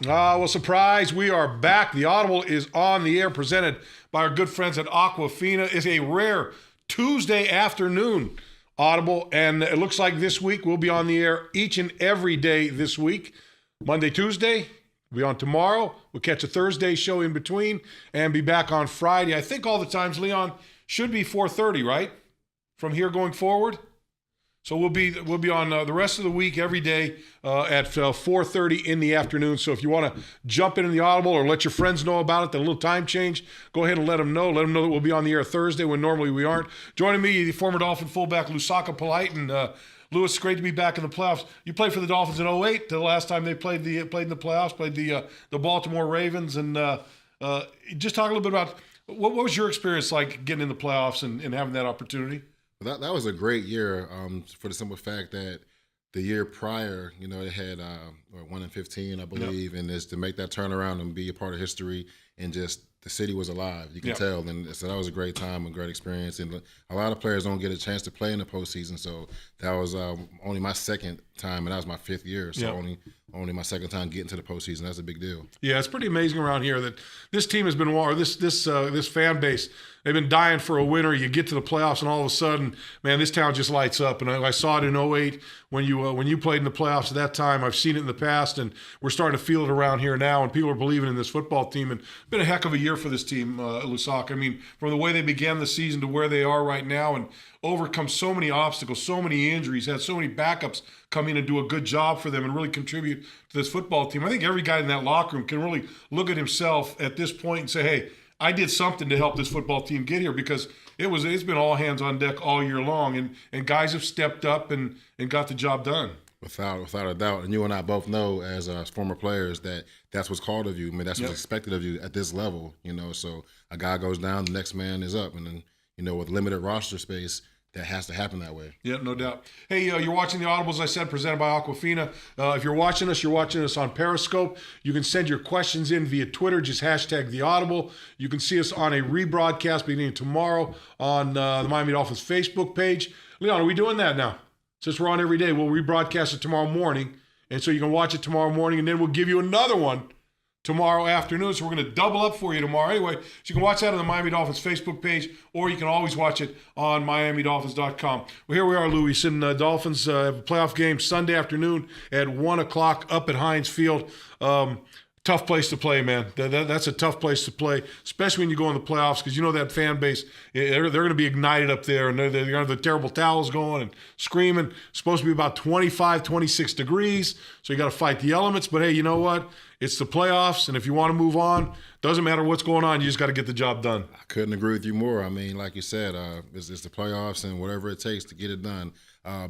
Well, surprise, we are back. The Audible is on the air, presented by our good friends at Aquafina. It's a rare Tuesday afternoon Audible, and it looks like this week we'll be on the air each and every day this week. Monday, Tuesday, we'll be on tomorrow. We'll catch a Thursday show in between and be back on Friday. I think all the times, Leon, should be 4:30, right? From here going forward? So we'll be on the rest of the week every day at 4:30 in the afternoon. So if you want to jump into the Audible or let your friends know about it, the little time change, go ahead and let them know. Let them know that we'll be on the air Thursday when normally we aren't. Joining me, the former Dolphin fullback Lousaka Polite, and Louis, great to be back in the playoffs. You played for the Dolphins in '08, the last time they played in the playoffs, played the Baltimore Ravens, and just talk a little bit about what was your experience like getting in the playoffs and having that opportunity. That was a great year for the simple fact that the year prior, they had 1-15, I believe, and is to make that turnaround and be a part of history, and just the city was alive. You can tell, and so that was a great time, a great experience. And a lot of players don't get a chance to play in the postseason, so that was only my second time, and that was my fifth year. So only my second time getting to the postseason. That's a big deal. Yeah, it's pretty amazing around here that this team has been, or this fan base, they've been dying for a winner. You get to the playoffs, and all of a sudden, man, this town just lights up. And I saw it in '08 when you played in the playoffs at that time. I've seen it in the past, and we're starting to feel it around here now. And people are believing in this football team. And it's been a heck of a year for this team, Lousaka. I mean, from the way they began the season to where they are right now, and overcome so many obstacles, so many injuries, had so many backups come in and do a good job for them and really contribute to this football team. I think every guy in that locker room can really look at himself at this point and say, hey, I did something to help this football team get here, because it's been all hands on deck all year long, and guys have stepped up and got the job done. Without a doubt. And you and I both know as former players that that's what's called of you. I mean, that's what's expected of you at this level, so a guy goes down, the next man is up. And then, with limited roster space, that has to happen that way. Yeah, no doubt. Hey, you're watching the Audible, as I said, presented by Aquafina. If you're watching us on Periscope. You can send your questions in via Twitter, just hashtag the Audible. You can see us on a rebroadcast beginning tomorrow on the Miami Dolphins Facebook page. Leon, are we doing that now? Since we're on every day, we'll rebroadcast it tomorrow morning. And so you can watch it tomorrow morning, and then we'll give you another one tomorrow afternoon. So we're going to double up for you tomorrow. Anyway, so you can watch that on the Miami Dolphins Facebook page, or you can always watch it on MiamiDolphins.com. Well, here we are, Louis, and Dolphins have a playoff game Sunday afternoon at 1 o'clock up at Heinz Field. Tough place to play, man. That's a tough place to play, especially when you go in the playoffs, because that fan base, they're going to be ignited up there, and they're going to have the terrible towels going and screaming. It's supposed to be about 25, 26 degrees, so you got to fight the elements. But, hey, you know what? It's the playoffs, and if you want to move on, doesn't matter what's going on, you just got to get the job done. I couldn't agree with you more. I mean, like you said, it's the playoffs and whatever it takes to get it done.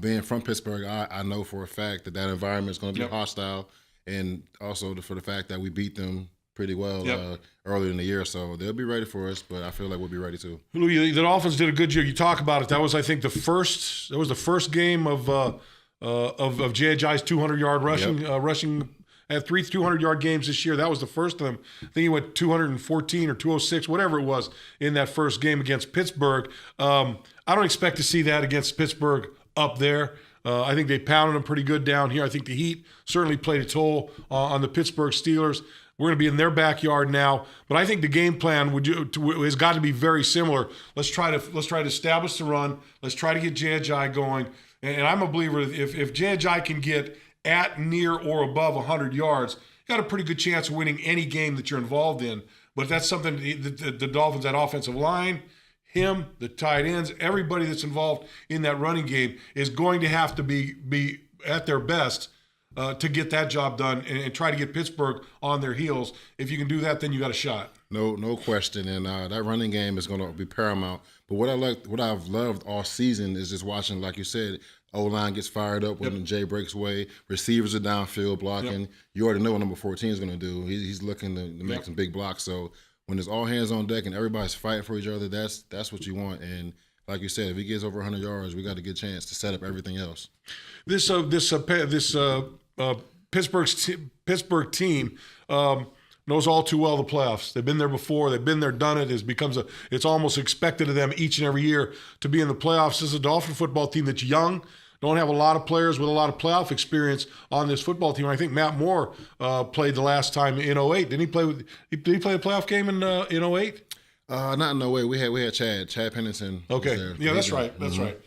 Being from Pittsburgh, I know for a fact that environment is going to be hostile. And also for the fact that we beat them pretty well earlier in the year. So they'll be ready for us, but I feel like we'll be ready too. Louis, the Dolphins did a good job. You talk about it. That was, I think, the first game of J.J.'s 200-yard rushing. Had 3 200-yard games this year. That was the first of them. I think he went 214 or 206, whatever it was, in that first game against Pittsburgh. I don't expect to see that against Pittsburgh up there. I think they pounded them pretty good down here. I think the heat certainly played a toll on the Pittsburgh Steelers. We're going to be in their backyard now, but I think the game plan has got to be very similar. Let's try to establish the run. Let's try to get J.J. going. And I'm a believer if J.J. can get at, near, or above 100 yards, you got a pretty good chance of winning any game that you're involved in. But that's something the Dolphins, that offensive line, him, the tight ends, everybody that's involved in that running game is going to have to be at their best to get that job done and try to get Pittsburgh on their heels. If you can do that, then you got a shot. No question. And that running game is going to be paramount. But what I've loved all season is just watching, like you said, O-line gets fired up when Jay breaks away. Receivers are downfield blocking. You already know what number 14 is going to do. He's looking to make some big blocks. So when it's all hands on deck and everybody's fighting for each other, that's what you want. And like you said, if he gets over 100 yards, we got a good chance to set up everything else. This Pittsburgh team knows all too well the playoffs. They've been there before. They've been there, done it. It's almost expected of them each and every year to be in the playoffs. This is a Dolphin football team that's young. don't have a lot of players with a lot of playoff experience on this football team. I think Matt Moore played the last time in '08. Did he play a playoff game in '08? Not in '08. We had Chad Pennington. Okay, yeah, that's right. That's right.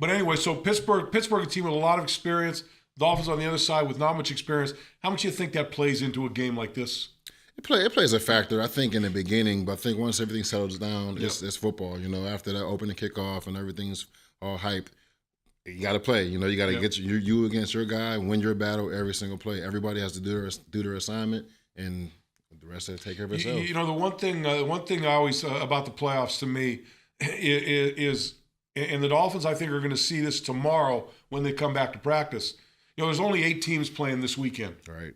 But anyway, so Pittsburgh, a team with a lot of experience. Dolphins on the other side with not much experience. How much do you think that plays into a game like this? It plays a factor, I think, in the beginning, but I think once everything settles down, it's football. After that opening kickoff and everything's all hyped, you got to play. You got to get you against your guy, win your battle every single play. Everybody has to do their assignment, and the rest of it take care of itself. The one thing I always about the playoffs to me is, and the Dolphins I think are going to see this tomorrow when they come back to practice. There's only 8 teams playing this weekend, right?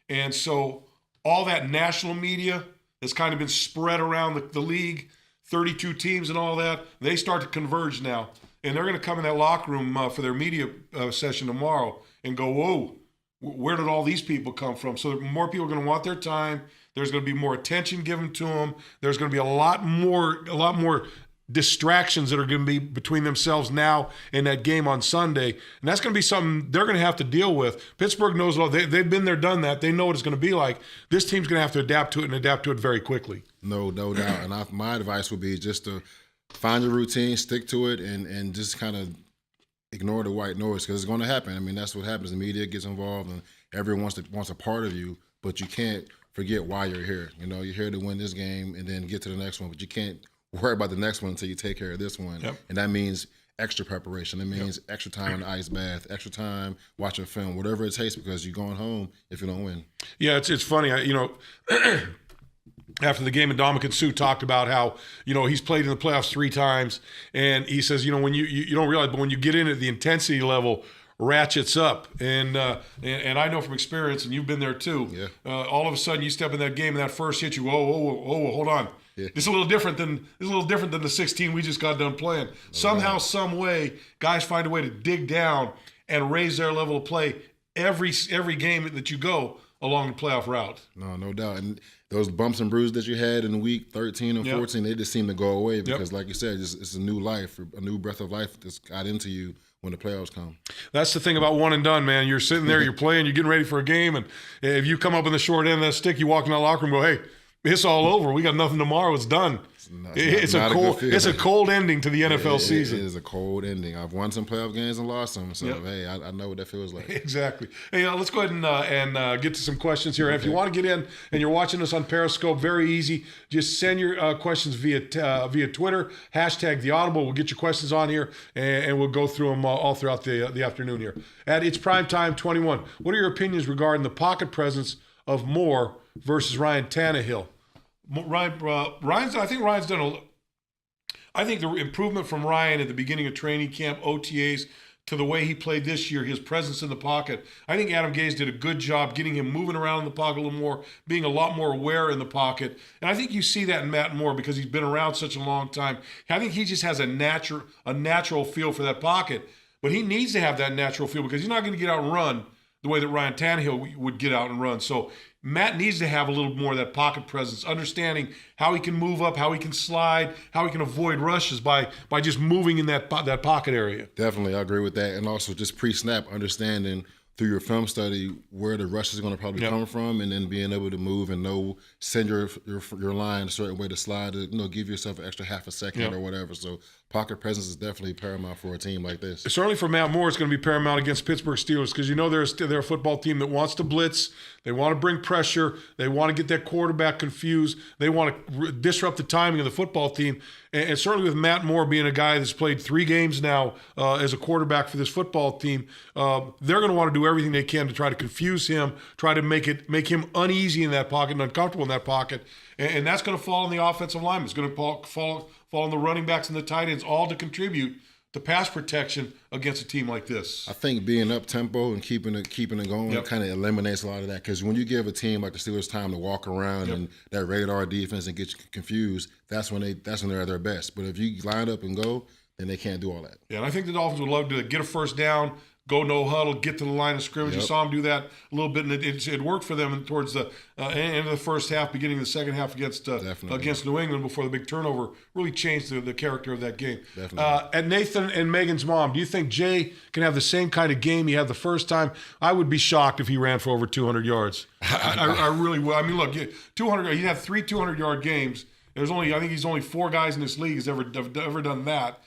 And so all that national media that's kind of been spread around the league, 32 teams and all that, they start to converge now. And they're going to come in that locker room for their media session tomorrow and go, whoa, where did all these people come from? So more people are going to want their time. There's going to be more attention given to them. There's going to be a lot more distractions that are going to be between themselves now and that game on Sunday. And that's going to be something they're going to have to deal with. Pittsburgh knows, they've been there, done that. They know what it's going to be like. This team's going to have to adapt to it and adapt to it very quickly. No doubt. And my advice would be just to find your routine, stick to it, and just kind of ignore the white noise, because it's going to happen. I mean, that's what happens. The media gets involved and everyone wants a part of you, but you can't forget why you're here. You're here to win this game and then get to the next one, but you can't worry about the next one until you take care of this one. Yep. And that means extra preparation. It means extra time in the ice bath, extra time watching film, whatever it takes, because you're going home if you don't win. Yeah, it's funny. After the game, Ndamukong Suh talked about how, he's played in the playoffs 3 times. And he says, when you don't realize, but when you get in at the intensity level ratchets up. And I know from experience, and you've been there too, all of a sudden you step in that game and that first hit, you, whoa, hold on. Yeah. It's a little different than the 16 we just got done playing. Somehow, some way, guys find a way to dig down and raise their level of play every game that you go along the playoff route. No doubt. And those bumps and bruises that you had in week 13 and 14, they just seem to go away because, like you said, it's a new life, a new breath of life that's got into you when the playoffs come. That's the thing about one and done, man. You're sitting there, you're playing, you're getting ready for a game, and if you come up in the short end of that stick, you walk in that locker room and go, hey, it's all over. We got nothing tomorrow. It's done. It's a cold ending to the NFL season. It is a cold ending. I've won some playoff games and lost some, so hey, I know what that feels like. Exactly. Hey, let's go ahead and get to some questions here. Okay. If you want to get in and you're watching us on Periscope, very easy. Just send your questions via Twitter, hashtag the Audible. We'll get your questions on here and we'll go through them all throughout the afternoon here. At It's Primetime 21, what are your opinions regarding the pocket presence of Moore versus Ryan Tannehill? I think Ryan's done I think the improvement from Ryan at the beginning of training camp, OTAs, to the way he played this year, his presence in the pocket. I think Adam Gase did a good job getting him moving around in the pocket a little more, being a lot more aware in the pocket. And I think you see that in Matt Moore because he's been around such a long time. I think he just has a natural feel for that pocket. But he needs to have that natural feel because he's not going to get out and run the way that Ryan Tannehill would get out and run. So Matt needs to have a little more of that pocket presence, understanding how he can move up, how he can slide, how he can avoid rushes by just moving in that pocket area. Definitely, I agree with that. And also just pre-snap, understanding through your film study where the rush is going to probably come from, and then being able to move and send your line a certain way to slide to give yourself an extra half a second or whatever. So pocket presence is definitely paramount for a team like this. Certainly for Matt Moore, it's going to be paramount against Pittsburgh Steelers because they're a football team that wants to blitz. They want to bring pressure. They want to get that quarterback confused. They want to disrupt the timing of the football team. And certainly with Matt Moore being a guy that's played 3 games now as a quarterback for this football team, they're going to want to do everything they can to try to confuse him, try to make him uneasy in that pocket and uncomfortable in that pocket. And that's going to fall on the offensive linemen. It's going to fall on the running backs and the tight ends, all to contribute to pass protection against a team like this. I think being up tempo and keeping it going kind of eliminates a lot of that, because when you give a team like the Steelers time to walk around and that radar defense and get you confused, that's when they're at their best. But if you line up and go, then they can't do all that. Yeah, and I think the Dolphins would love to get a first down, go no huddle, get to the line of scrimmage. You Yep. saw him do that a little bit, and it worked for them towards the end of the first half, beginning of the second half against New England before the big turnover really changed the character of that game. At Nathan and Megan's mom, do you think Jay can have the same kind of game he had the first time? I would be shocked if he ran for over 200 yards. I really would. I mean, look, 200. He had 3 200-yard games. I think he's only 4 guys in this league who's ever done that.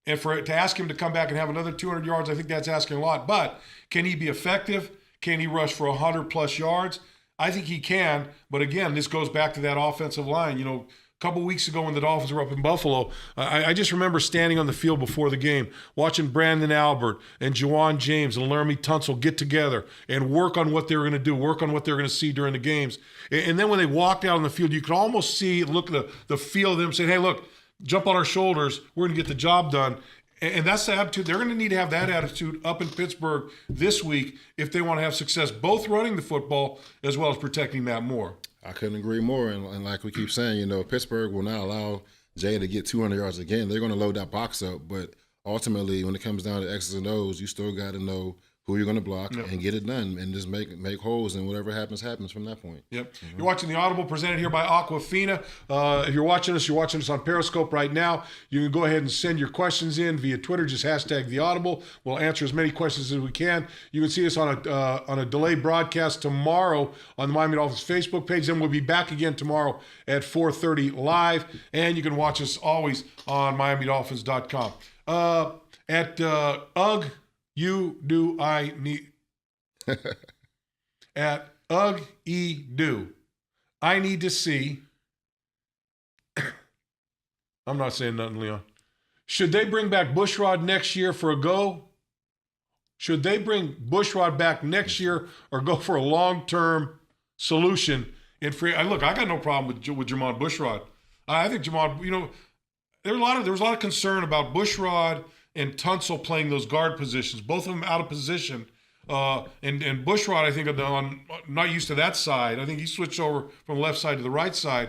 And to ask him to come back and have another 200 yards, I think that's asking a lot. But can he be effective? Can he rush for 100-plus yards? I think he can. But again, this goes back to that offensive line. You know, a couple weeks ago when the Dolphins were up in Buffalo, I just remember standing on the field before the game, watching Brandon Albert and Juwan James and Laramie Tunsil get together and work on what they were going to do, work on what they were going to see during the games. And then when they walked out on the field, you could almost look at the feel of them saying, hey, look, jump on our shoulders. We're going to get the job done. And that's the attitude. They're going to need to have that attitude up in Pittsburgh this week if they want to have success, both running the football as well as protecting Matt Moore. I couldn't agree more. And like we keep saying, you know, Pittsburgh will not allow Jay to get 200 yards again. They're going to load that box up. But ultimately, when it comes down to X's and O's, you still got to know who you're going to block and get it done and just make holes, and whatever happens from that point. Yep. Mm-hmm. You're watching the Audible presented here by Aquafina. If you're watching us on Periscope right now. You can go ahead and send your questions in via Twitter. Just hashtag the Audible. We'll answer as many questions as we can. You can see us on a delayed broadcast tomorrow on the Miami Dolphins Facebook page. Then we'll be back again tomorrow at 4:30 live. And you can watch us always on MiamiDolphins.com. At UGG, you do I need at UGG I need to see. I'm not saying nothing, Leon. Should they bring back Bushrod next year for a go? Should they bring Bushrod back next year or go for a long-term solution in free? Look, I got no problem with Jamon Bushrod. I think Jamon, you know, there was a lot of concern about Bushrod and Tunsil playing those guard positions, both of them out of position. And Bushrod, I think, not used to that side. I think he switched over from left side to the right side.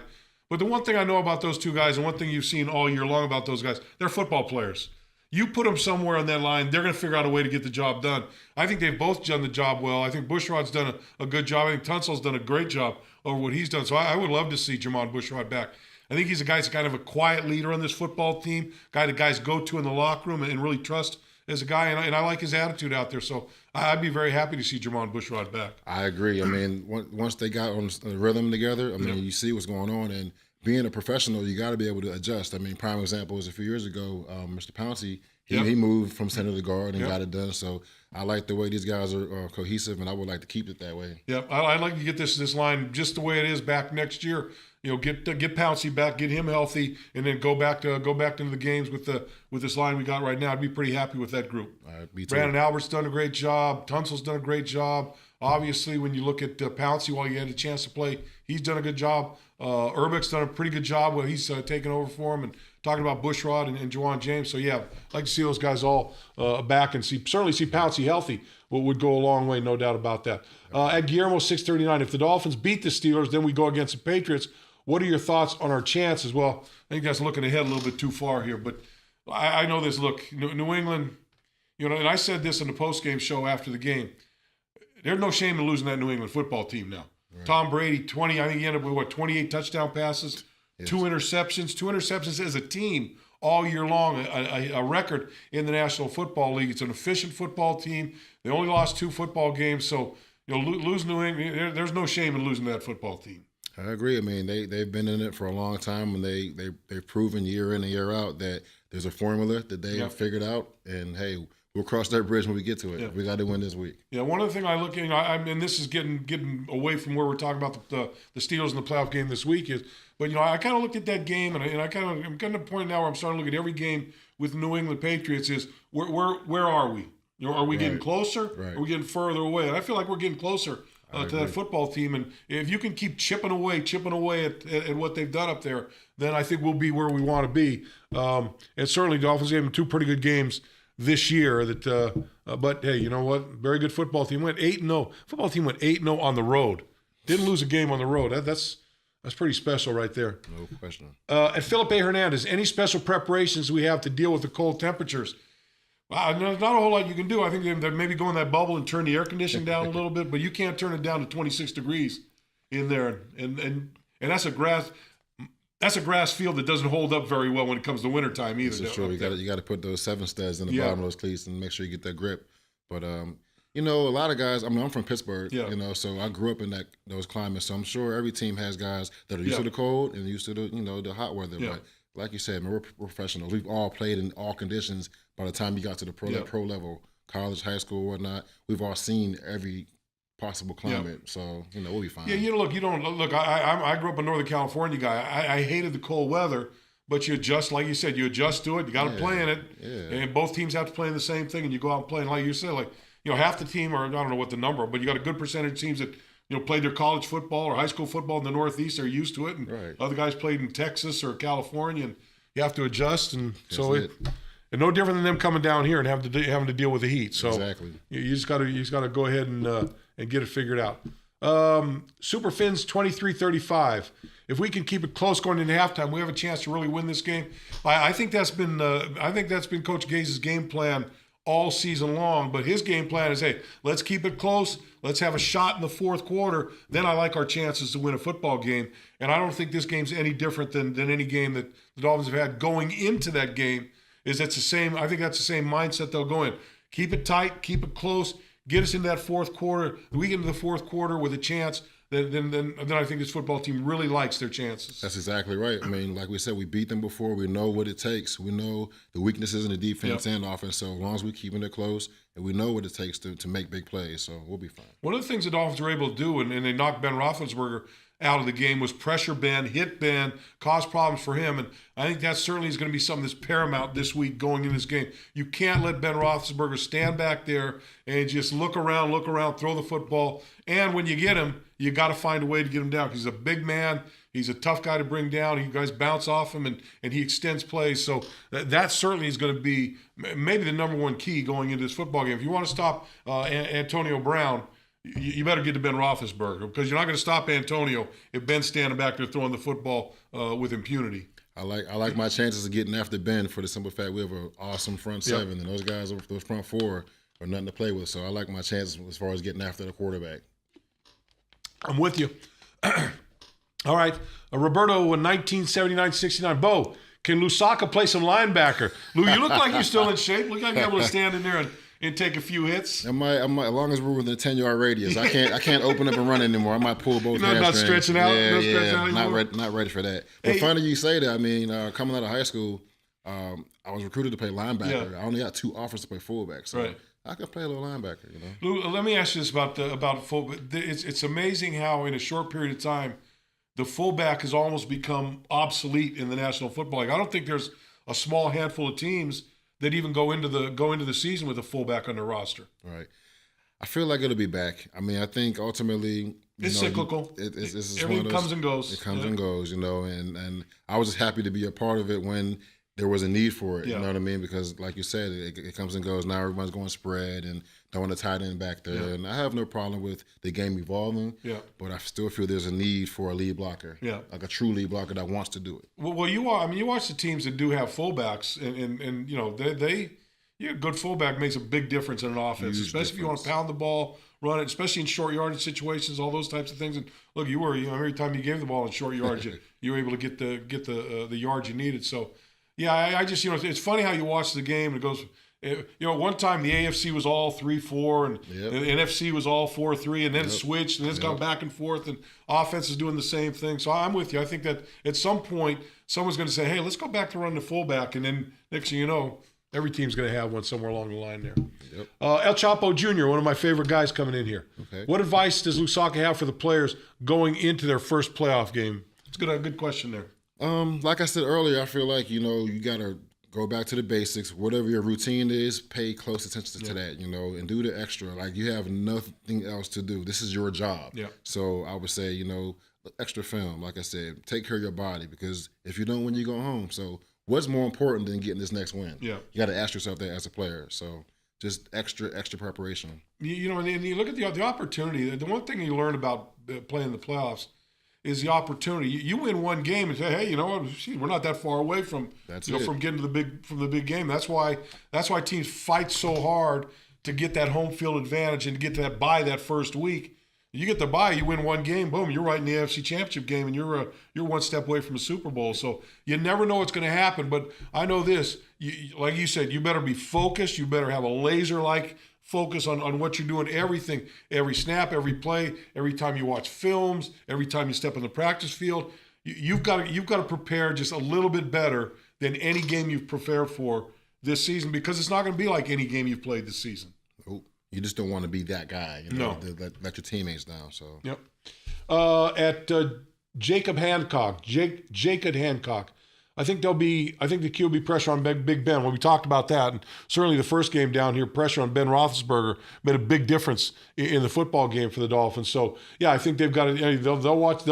But the one thing I know about those two guys, and one thing you've seen all year long about those guys, they're football players. You put them somewhere on that line, they're going to figure out a way to get the job done. I think they've both done the job well. I think Bushrod's done a good job. I think Tunsil's done a great job over what he's done. So I would love to see Jamon Bushrod back. I think he's a guy that's kind of a quiet leader on this football team, guy that guys go to in the locker room and really trust as a guy, and I like his attitude out there. So I'd be very happy to see Jamon Bushrod back. I agree. I mean, once they got on the rhythm together, I mean, you see what's going on, and being a professional, you got to be able to adjust. I mean, prime example was a few years ago, Mr. Pouncey, he moved from center to guard and got it done. So I like the way these guys are cohesive, and I would like to keep it that way. Yep, I'd like to get this line just the way it is back next year. You know, get Pouncey back, get him healthy, and then go back into the games with this line we got right now. I'd be pretty happy with that group. Brandon Albert's done a great job. Tunsil's done a great job. Obviously, when you look at Pouncey, while he had a chance to play, he's done a good job. Urbick's done a pretty good job when he's taken over for him, and talking about Bushrod and Juwan James. So, yeah, I'd like to see those guys all back and certainly see Pouncey healthy. Would go a long way, no doubt about that. At Guillermo 639, if the Dolphins beat the Steelers, then we go against the Patriots. What are your thoughts on our chances? Well, I think that's looking ahead a little bit too far here, but I know this. Look, New England, you know, and I said this in the post-game show after the game. There's no shame in losing that New England football team now. Right. Tom Brady, I think he ended up with 28 touchdown passes, 2 interceptions as a team all year long, a record in the National Football League. It's an efficient football team. They only lost 2 football games, so you know, lose New England. There's no shame in losing that football team. I agree. I mean, they've been in it for a long time, and they've proven year in and year out that there's a formula that they have figured out. And hey, we'll cross that bridge when we get to it. Yeah. We got to win this week. Yeah, one other thing I look at, and this is getting away from where we're talking about the Steelers in the playoff game this week is, but you know, I kind of looked at that game, and I'm kind of to the point now where I'm starting to look at every game with New England Patriots is where are we? You know, are we getting closer? Right. Are we getting further away? And I feel like we're getting closer to that football team. And if you can keep chipping away at what they've done up there, then I think we'll be where we want to be. And certainly Dolphins gave them 2 pretty good games this year. But hey, you know what? Very good football team. Went 8-0. Football team went 8-0 on the road. Didn't lose a game on the road. That's pretty special right there. No question. At Felipe Hernandez, any special preparations we have to deal with the cold temperatures? There's not a whole lot you can do. I think they maybe go in that bubble and turn the air conditioning down a little bit, but you can't turn it down to 26 degrees in there. And that's a grass field that doesn't hold up very well when it comes to wintertime either. This is true. You got to put those 7 studs in the bottom of those cleats and make sure you get that grip. But a lot of guys. I mean, I'm from Pittsburgh. Yeah. So I grew up in those climates. So I'm sure every team has guys that are used to the cold and used to the hot weather. Yeah. But like you said, man, we're professionals. We've all played in all conditions. By the time you got to the pro level, college, high school, whatnot, we've all seen every possible climate. So we'll be fine. Yeah, look. I grew up a Northern California guy. I hated the cold weather, but you adjust, like you said, you adjust to it. You got to play in it, and both teams have to play in the same thing, and you go out and play. And like you said, half the team, or I don't know what the number, but you got a good percentage of teams that played their college football or high school football in the Northeast. They're used to it, and other guys played in Texas or California, and you have to adjust. And so and no different than them coming down here and having to deal with the heat. So exactly, you just got to go ahead and get it figured out. Super Fins 23-35. If we can keep it close going into halftime, we have a chance to really win this game. I think that's been Coach Gaze's game plan all season long. But his game plan is, hey, let's keep it close. Let's have a shot in the fourth quarter. Then I like our chances to win a football game. And I don't think this game's any different than any game that the Dolphins have had going into that game. I think that's the same mindset they'll go in. Keep it tight, keep it close, get us into that fourth quarter. If we get into the fourth quarter with a chance, then I think this football team really likes their chances. That's exactly right. I mean, like we said, we beat them before. We know what it takes. We know the weaknesses in the defense and offense. So as long as we're keeping it close, and we know what it takes to make big plays, so we'll be fine. One of the things the Dolphins were able to do, and they knocked Ben Roethlisberger out of the game, was pressure Ben, hit Ben, cause problems for him. And I think that certainly is going to be something that's paramount this week going in this game. You can't let Ben Roethlisberger stand back there and just look around, throw the football. And when you get him, you got to find a way to get him down. He's a big man. He's a tough guy to bring down. You guys bounce off him, and he extends plays. So that certainly is going to be maybe the number one key going into this football game. If you want to stop Antonio Brown, you better get to Ben Roethlisberger, because you're not going to stop Antonio if Ben's standing back there throwing the football with impunity. I like my chances of getting after Ben for the simple fact we have an awesome front seven, and those guys, those front four, are nothing to play with. So I like my chances as far as getting after the quarterback. I'm with you. All right. Roberto, 1979-69. Bo, can Lousaka play some linebacker? Lou, you look like you're still in shape. Look like you're able to stand in there and take a few hits. I might, as long as we're within a 10-yard radius. I can't open up and run anymore. I might pull both hamstrings. Not stretching out? Not ready for that. But funny you say that. I mean, coming out of high school, I was recruited to play linebacker. Yeah. I only got 2 offers to play fullback. So I could play a little linebacker, Lou, let me ask you this about fullback. It's amazing how in a short period of time, the fullback has almost become obsolete in the National Football League. I don't think there's a small handful of teams that even go into the season with a fullback on their roster. Right. I feel like it'll be back. I mean, I think ultimately it's cyclical. It's everything comes and goes. It comes and goes, and I was just happy to be a part of it when there was a need for it. You know what I mean? Because like you said, it comes and goes. Now everyone's going spread and throwing a tight end back there. Yeah. And I have no problem with the game evolving. Yeah. But I still feel there's a need for a lead blocker. Yeah. Like a true lead blocker that wants to do it. Well, you watch the teams that do have fullbacks, and a good fullback makes a big difference in an offense, especially if you want to pound the ball, run it, especially in short yardage situations, all those types of things. And look, every time you gave the ball in short yardage, you were able to get the yards you needed. So. Yeah, I just, it's funny how you watch the game and it goes, one time the AFC was all 3-4 and the NFC was all 4-3, and then it switched, and it's gone back and forth, and offense is doing the same thing. So I'm with you. I think that at some point someone's going to say, hey, let's go back to running the fullback, and then next thing you know, every team's going to have one somewhere along the line there. Yep. El Chapo Jr., one of my favorite guys coming in here. Okay. What advice does Lousaka have for the players going into their first playoff game? It's a good question there. Like I said earlier, I feel like, you got to go back to the basics. Whatever your routine is, pay close attention to that, and do the extra. Like, you have nothing else to do. This is your job. Yeah. So I would say, extra film, like I said, take care of your body, because if you don't win, you go home. So what's more important than getting this next win? Yeah. You got to ask yourself that as a player. So just extra preparation. And you look at the opportunity. The one thing you learn about playing the playoffs is the opportunity. You win one game and say, hey, you know what? Geez, we're not that far away from from getting to the big game. That's why teams fight so hard to get that home field advantage and to get that bye that first week. You get the bye, you win one game, boom, you're right in the AFC Championship game, and you're one step away from a Super Bowl. So you never know what's going to happen. But I know this, like you said, you better be focused. You better have a laser-like focus on what you're doing, everything, every snap, every play, every time you watch films, every time you step in the practice field. You've got to prepare just a little bit better than any game you've prepared for this season, because it's not going to be like any game you've played this season. Nope. You just don't want to be that guy, no. Let your teammates down. So yep. At Jacob Hancock, I think the Q will be pressure on Big Ben. When we talked about that, and certainly the first game down here, pressure on Ben Roethlisberger made a big difference in the football game for the Dolphins. So yeah, I think they've got to. They'll watch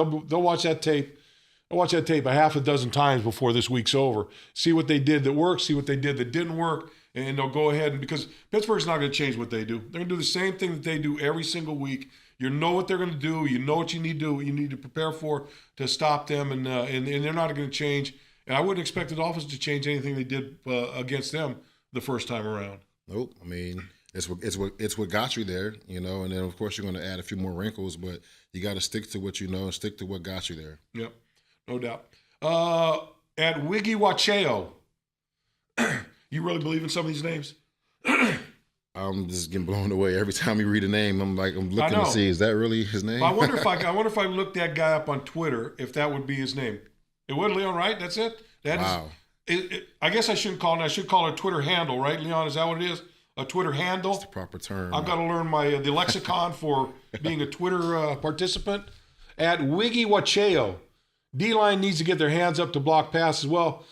that tape. I'll watch that tape a half a dozen times before this week's over. See what they did that worked. See what they did that didn't work. And they'll go ahead, and because Pittsburgh's not going to change what they do. They're going to do the same thing that they do every single week. You know what they're going to do. You know what you need to prepare for to stop them, and they're not going to change. And I wouldn't expect the Dolphins to change anything they did against them the first time around. Nope. I mean, it's what got you there, and then of course you're going to add a few more wrinkles, but you got to stick to what you know and stick to what got you there. Yep, no doubt. At Wiggy Wacheo. You really believe in some of these names? I'm just getting blown away every time you read a name. I'm looking to see, is that really his name? I wonder if I looked that guy up on Twitter, if that would be his name. It would, Leon, right? That's it. Wow. I guess I shouldn't call it. I should call it a Twitter handle, right, Leon? Is that what it is? A Twitter handle? That's the proper term. I've got to learn the lexicon for being a Twitter participant. At Wiggy Wacheo, D-line needs to get their hands up to block passes. Well,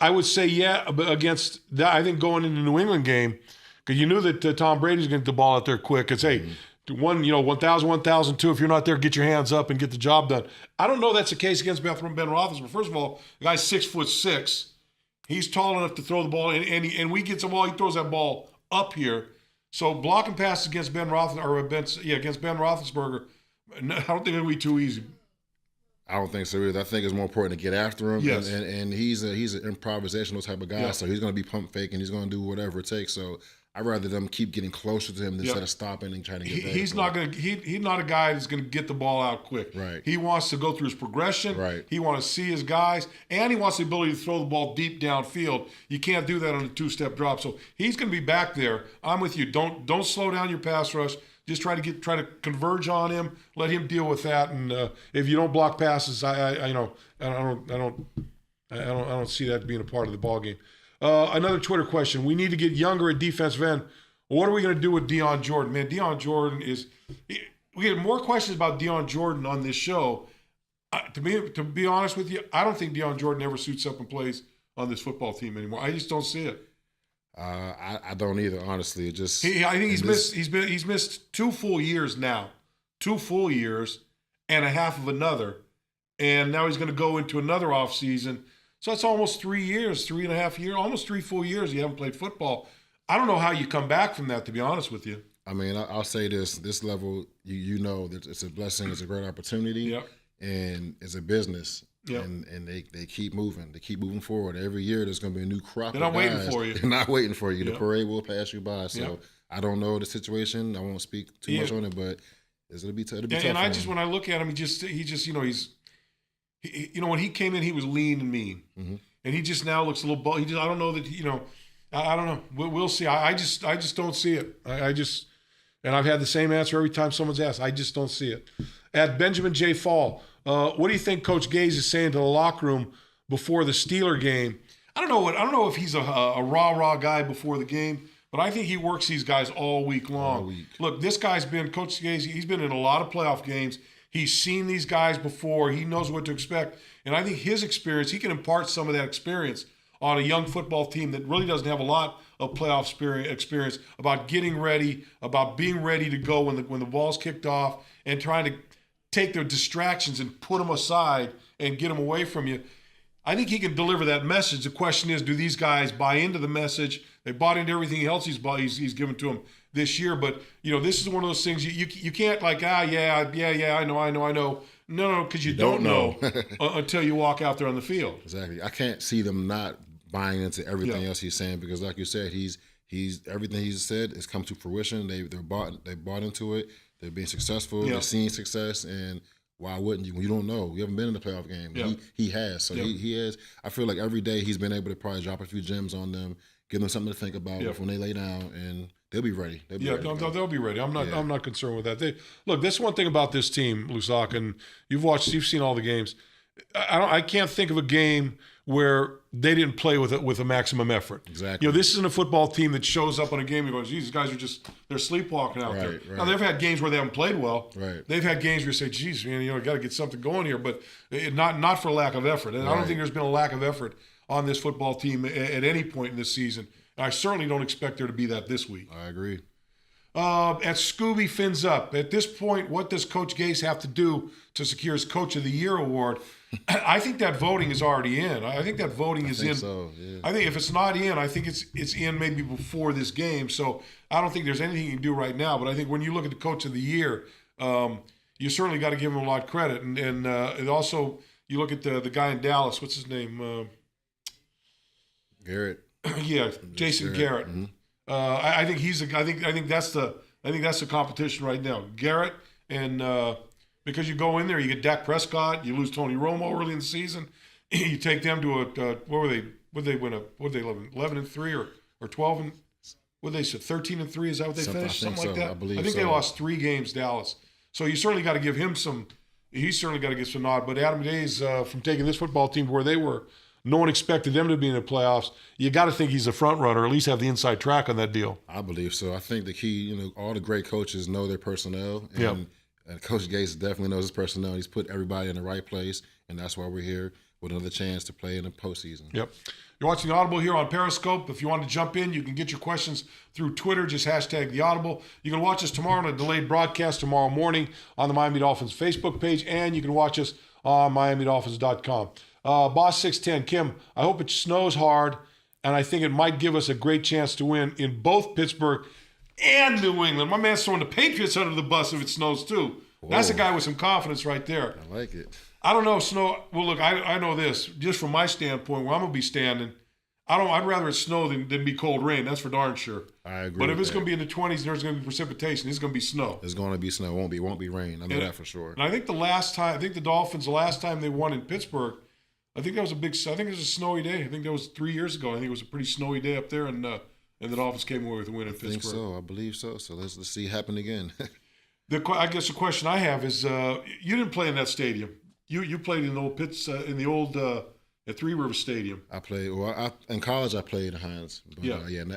I would say against that. I think going into the New England game, because you knew that Tom Brady's going to get the ball out there quick. It's 1,000, 1,002. If you're not there, get your hands up and get the job done. I don't know that's the case against Ben Roethlisberger. First of all, the guy's 6'6". He's tall enough to throw the ball, and we get some ball. He throws that ball up here. So blocking passes against Ben Roethlisberger, I don't think it'll be too easy. I don't think so either. I think it's more important to get after him. Yes. And he's an improvisational type of guy, so he's going to be pump fake and he's going to do whatever it takes. So I'd rather them keep getting closer to him instead of stopping and trying to get back. He's not a guy that's going to get the ball out quick. Right. He wants to go through his progression. Right. He wants to see his guys, and he wants the ability to throw the ball deep downfield. You can't do that on a two-step drop. So he's going to be back there. I'm with you. Don't slow down your pass rush. Just try to converge on him. Let him deal with that. And if you don't block passes, I don't see that being a part of the ball game. Another Twitter question: we need to get younger at defensive end. What are we going to do with Deion Jordan? Man, Deion Jordan is. We get more questions about Deion Jordan on this show. To be honest with you, I don't think Deion Jordan ever suits up and plays on this football team anymore. I just don't see it. I don't either, honestly. I think he's missed 2 full years now, 2 full years and a half of another, and now he's going to go into another offseason. So that's almost 3 years, 3.5 years, almost 3 full years you haven't played football. I don't know how you come back from that, to be honest with you. I mean, I'll say this level, you know that it's a blessing, it's a great opportunity, and it's a business. Yep. And they keep moving. They keep moving forward. Every year there's going to be a new crop of guys. They're not waiting for you. They're not waiting for you. Yep. The parade will pass you by. So I don't know the situation. I won't speak too much on it, but it'll be tough. And when I look at him, he just when he came in, he was lean and mean. Mm-hmm. And he just now looks a little I don't know that, I don't know. We'll see. I just don't see it. And I've had the same answer every time someone's asked. I just don't see it. At Benjamin J. Fall, what do you think Coach Gaze is saying to the locker room before the Steeler game? I don't know if he's a rah-rah guy before the game, but I think he works these guys all week long. Look, this guy's been, Coach Gaze, he's been in a lot of playoff games. He's seen these guys before. He knows what to expect. And I think his experience, he can impart some of that experience on a young football team that really doesn't have a lot of playoff experience about getting ready, about being ready to go when the ball's kicked off, and trying to take their distractions and put them aside and get them away from you. I think he can deliver that message. The question is, do these guys buy into the message? They bought into everything else he's given to them this year. But, this is one of those things you can't I know. No, because you don't know until you walk out there on the field. Exactly. I can't see them not buying into everything else he's saying because, like you said, he's everything he's said has come to fruition. They bought into it. They're being successful. They're seeing success, and why wouldn't you? You don't know. You haven't been in the playoff game. He has. So he has. I feel like every day he's been able to probably drop a few gems on them, give them something to think about when they lay down, and they'll be ready. They'll be ready. I'm not concerned with that. Look, that's one thing about this team, Lousaka, and you've seen all the games. I can't think of a game where they didn't play with a maximum effort. Exactly. This isn't a football team that shows up on a game and goes, geez, these guys they're sleepwalking out there. Right. Now, they've had games where they haven't played well. Right. They've had games where you say, geez, man, got to get something going here, but not for lack of effort. And I don't think there's been a lack of effort on this football team at any point in this season. I certainly don't expect there to be that this week. I agree. At Scooby Fins Up, at this point, what does Coach Gase have to do to secure his Coach of the Year award? I think that voting is already in. I think that voting is in. So, yeah. I think if it's not in, I think it's in maybe before this game. So I don't think there's anything you can do right now. But I think when you look at the Coach of the Year, you certainly got to give him a lot of credit. And also you look at the guy in Dallas. What's his name? Garrett. Yeah, Jason Garrett. Mm-hmm. I think that's the competition right now. Garrett and because you go in there, you get Dak Prescott, you lose Tony Romo early in the season, you take them to what were they? Would they win 11-3 or 12 and what they said 13-3? Is that what they finished? Something like that. I think they lost 3 games, Dallas. So you certainly got to give him some. He's certainly got to get some nod. But Adam Gase, from taking this football team to where they were. No one expected them to be in the playoffs. You got to think he's a front runner, or at least have the inside track on that deal. I believe so. I think the key, all the great coaches know their personnel, and Coach Gase definitely knows his personnel. He's put everybody in the right place, and that's why we're here with another chance to play in the postseason. Yep. You're watching Audible here on Periscope. If you want to jump in, you can get your questions through Twitter. Just hashtag the Audible. You can watch us tomorrow on a delayed broadcast tomorrow morning on the Miami Dolphins Facebook page, and you can watch us on MiamiDolphins.com. Boss 610, Kim, I hope it snows hard, and I think it might give us a great chance to win in both Pittsburgh and New England. My man's throwing the Patriots under the bus if it snows too. Whoa. That's a guy with some confidence right there. I like it. I don't know, snow. Well, look, I know this. Just from my standpoint, where I'm going to be standing, I'd rather it snow than be cold rain. That's for darn sure. I agree. But if it's going to be in the 20s and there's going to be precipitation, it's going to be snow. It's going to be snow. It won't be rain. I know that for sure. And I think the Dolphins, the last time they won in Pittsburgh, I think it was a snowy day. I think that was 3 years ago. I think it was a pretty snowy day up there, and the Dolphins came away with a win in Pittsburgh. I think so. I believe so. So let's see it happen again. I guess the question I have is, you didn't play in that stadium. You played in the old at Three Rivers Stadium. I played. In college I played at Heinz. But,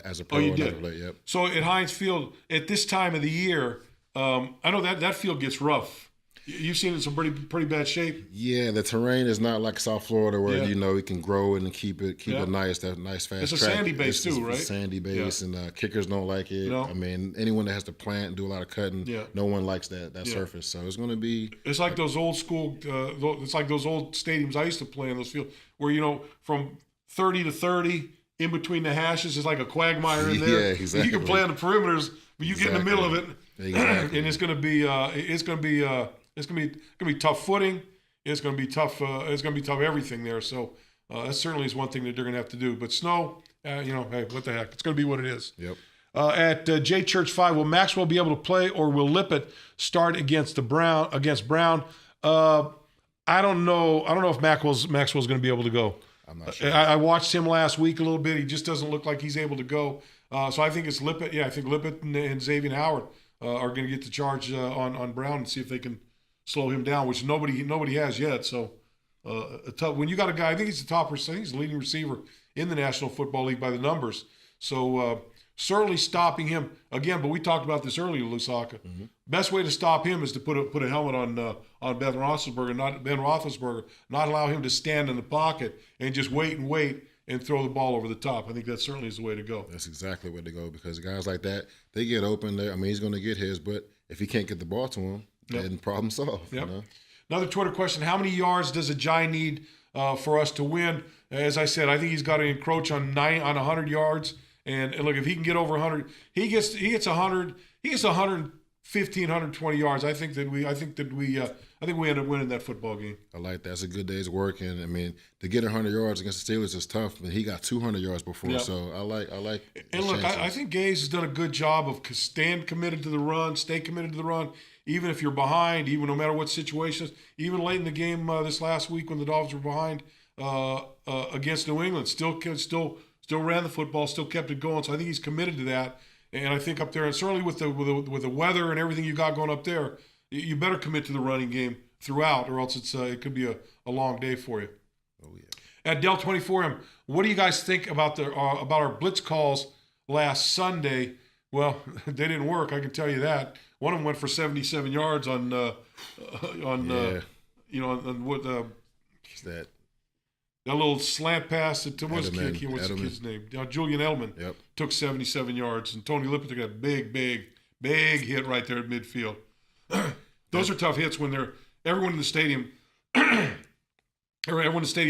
as a pro. Oh, you did. I played, yep. So at Heinz Field at this time of the year, I know that field gets rough. You've seen it in some pretty bad shape. Yeah, the terrain is not like South Florida where it can grow and keep it nice. That nice fast. It's a track. sandy base too, right? It's a sandy base, and kickers don't like it. No. I mean, anyone that has to plant and do a lot of cutting, no one likes that surface. So it's going to be. It's like those old school. It's like those old stadiums I used to play in those fields where from 30 to 30 in between the hashes is like a quagmire in there. Yeah, exactly. You can play on the perimeters, but you get in the middle of it, and it's going to be tough footing. It's going to be tough. It's going to be tough everything there. So that certainly is one thing that they're going to have to do. But snow, hey, what the heck? It's going to be what it is. Yep. At J Church 5, will Maxwell be able to play, or will Lippett start against Brown? I don't know. I don't know if Maxwell's going to be able to go. I'm not sure. I watched him last week a little bit. He just doesn't look like he's able to go. So I think it's Lippett. Yeah, I think Lippett and Xavier Howard are going to get the charge on Brown and see if they can slow him down, which nobody has yet. So when you got a guy, I think he's the top. I think he's the leading receiver in the National Football League by the numbers. So certainly stopping him again. But we talked about this earlier, Lousaka. Mm-hmm. Best way to stop him is to put a helmet on Ben Roethlisberger, not allow him to stand in the pocket and just wait and throw the ball over the top. I think that certainly is the way to go. That's exactly the way to go, because guys like that, they get open. He's going to get his, but if he can't get the ball to him, then problem solved. Yep. Another Twitter question: how many yards does Ajayi need for us to win? As I said, I think he's got to encroach on 100 yards. And look, if he can get over 100, he gets 100. He gets 100. 1,520 yards. I think we end up winning that football game. I like that. It's a good day's work, and I mean to get 100 yards against the Steelers is tough. But he got 200 yards before, Yep. so I like. And look, I think Gase has done a good job of staying committed to the run, stay committed to the run, even if you're behind, even no matter what situations. Even late in the game this last week when the Dolphins were behind against New England, still ran the football, still kept it going. So I think he's committed to that. And I think up there, and certainly with the weather and everything you got going up there, you better commit to the running game throughout, or else it could be a long day for you. Oh yeah. At Del 24M, what do you guys think about our blitz calls last Sunday? Well, they didn't work. I can tell you that. One of them went for 77 yards on What's that? That little slant pass to what's the kid's name? Julian Edelman. Yep. Took 77 yards, and Tony Lippett took a big hit right there at midfield. Those are tough hits when everyone in the stadium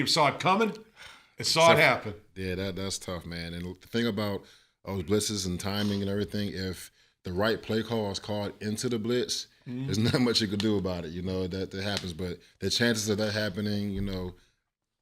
saw it coming and saw it happen. Yeah, that's tough, man. And the thing about those blitzes and timing and everything, if the right play call is called into the blitz, there's not much you can do about it. You know that happens, but the chances of that happening,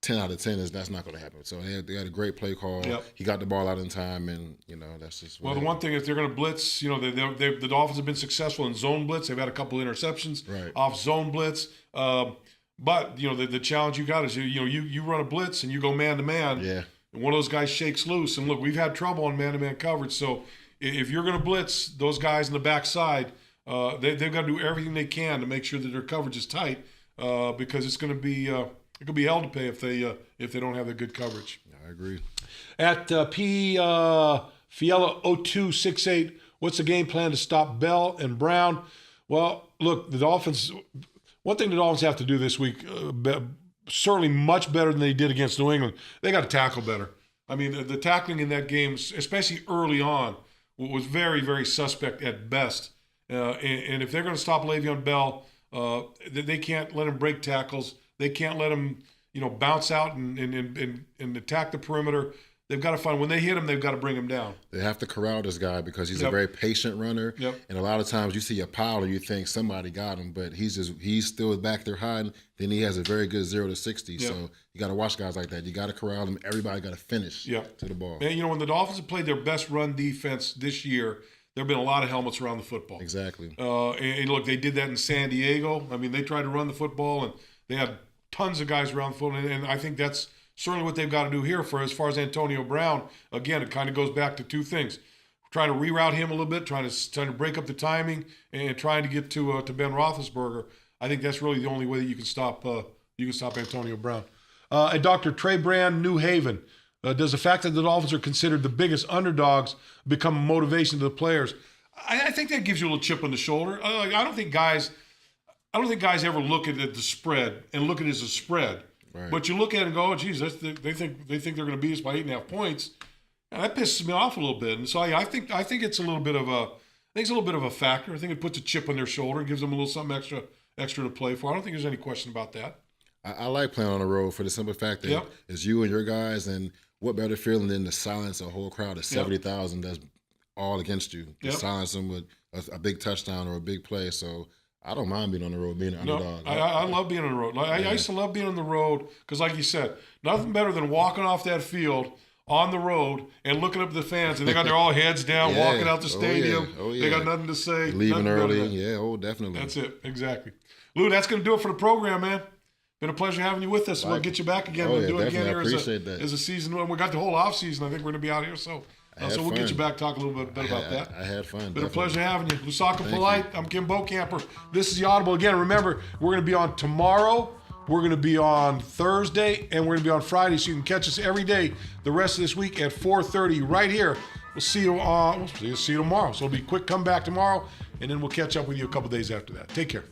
10 out of 10 that's not going to happen. So they had a great play call. Yep. He got the ball out in time, and that's just. Well, the one thing, if they're going to blitz, the Dolphins have been successful in zone blitz. They've had a couple interceptions off zone blitz. But the challenge you got is you run a blitz and you go man to man. Yeah. And one of those guys shakes loose. And look, we've had trouble on man to man coverage. So if you're going to blitz those guys in the backside, they've got to do everything they can to make sure that their coverage is tight, because it's going to be. It could be hell to pay if they don't have the good coverage. I agree. At Fiella 0268, what's the game plan to stop Bell and Brown? Well, look, the Dolphins. One thing the Dolphins have to do this week, certainly much better than they did against New England. They got to tackle better. I mean, the tackling in that game, especially early on, was very, very suspect at best. And if they're going to stop Le'Veon Bell, they can't let him break tackles. They can't let him, bounce out and attack the perimeter. They've got to find, when they hit him, they've got to bring him down. They have to corral this guy because he's a very patient runner. Yep. And a lot of times you see a pile and you think somebody got him, but he's still back there hiding. Then he has a very good 0 to 60. Yep. So you got to watch guys like that. You got to corral them. Everybody got to finish to the ball. And, when the Dolphins have played their best run defense this year, there have been a lot of helmets around the football. Exactly. And look, they did that in San Diego. I mean, they tried to run the football, and they had tons of guys around the football. And I think that's certainly what they've got to do here as far as Antonio Brown. Again, it kind of goes back to two things. Trying to reroute him a little bit, trying to break up the timing, and trying to get to Ben Roethlisberger. I think that's really the only way that you can stop Antonio Brown. And Dr. Trey Brand, New Haven. Does the fact that the Dolphins are considered the biggest underdogs become a motivation to the players? I think that gives you a little chip on the shoulder. I don't think guys ever look at the spread and look at it as a spread. Right. But you look at it and go, oh, geez, they think they're going to beat us by 8.5 points. And that pisses me off a little bit. And so I think it's a little bit of a factor. I think it puts a chip on their shoulder and gives them a little something extra to play for. I don't think there's any question about that. I like playing on the road for the simple fact that it's you and your guys, and what better feeling than to silence a whole crowd of 70,000 that's all against you. To silence them with a big touchdown or a big play. So I don't mind being on the road, being an underdog. I love being on the road. I used to love being on the road because, like you said, nothing better than walking off that field on the road and looking up at the fans, and they got their all heads down, walking out the stadium. Oh, yeah. They got nothing to say. Leaving early. Yeah, definitely. That's it. Exactly. Lou, that's going to do it for the program, man. Been a pleasure having you with us. We'll get you back again. We'll do it again here as a season. We got the whole off season. I think we're going to be out here, so we'll get you back, talk a little bit about that. I had fun. Been a pleasure having you. Lousaka Polite. I'm Kim Bokamper. This is the Audible. Again, remember, we're going to be on tomorrow. We're going to be on Thursday, and we're going to be on Friday, so you can catch us every day the rest of this week at 4:30 right here. We'll see you tomorrow. So it'll be a quick comeback tomorrow, and then we'll catch up with you a couple days after that. Take care.